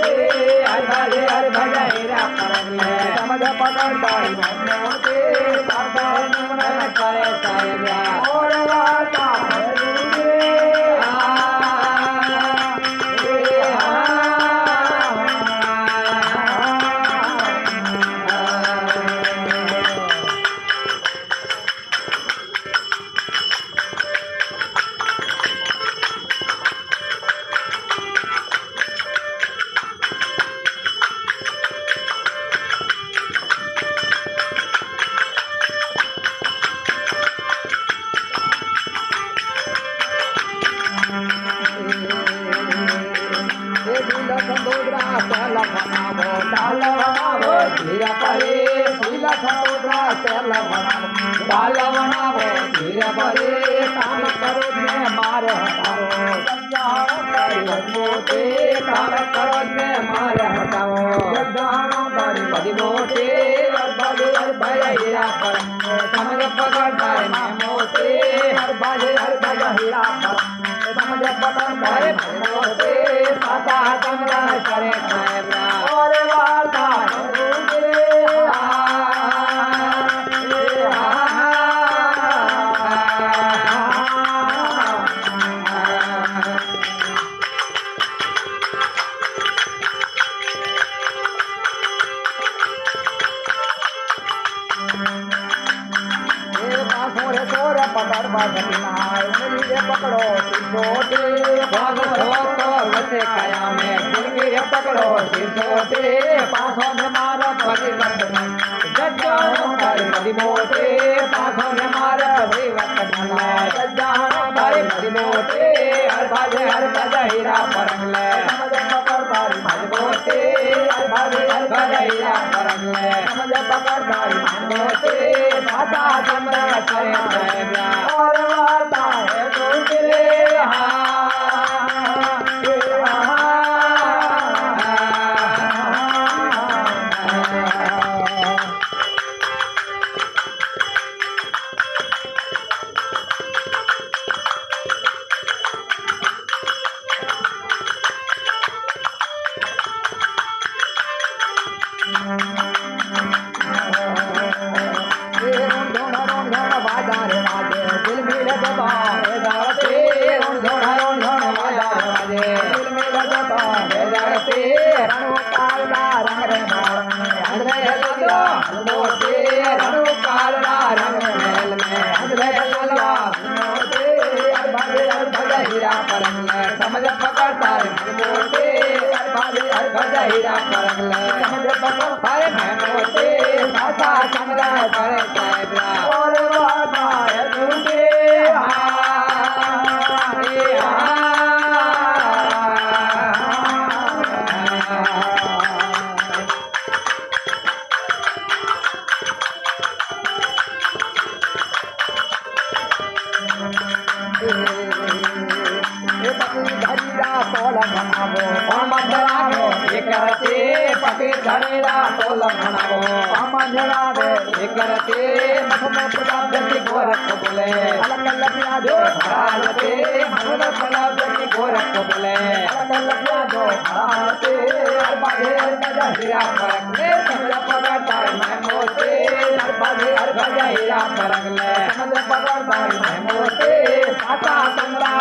हर भजे हर भजा हीरा परगले समझ पकड़दारी मोते बाबा नमन करे साहेबा और वाता धीरा परे शीला समुद्रा चल बनावो धीरा परे काम करो ने मार हटाओ मोटे काम करो ने मार हटाओ बड़ी मोटे हर भजा हीरा पर समझ पकड़दार में मोटे हर भजा हीरा पर समझ पकड़दार मोटे साता समझा करे और वाता पकड़ पकड़ो सिद्धोटे वैसे खाया में दिलगिरे पकड़ो सिद्धोटे पासों में मारो परिवर्तन जज्जानो बड़ी मोटे पासों में मारो परिवर्तन जज्जानो बड़ी मोटे हर भजा हीरा परगले पकड़दारी मोटे हर भजा हीरा परगले पकड़दारी मोटे दादा चंद्र करे और वाता है दूसरे समझ पकड़दार मोटे हर भजा हीरा परगले समझ पकड़दार मोटे साता समझा करे साहेबा और वाता है झूठे पति धरेरा तोल बनावो अमंजरा दे करते मखम प्रताप जति गोरख बोले अलग अलग यादो भारते मखम प्रताप जति गोरख बोले अलग अलग यादो भारते हर भजा हीरा परगले समझ पकड़दार मैं मोटे हर भजा हीरा परगले समझ पकड़दार मैं मोटे साता चंद्रा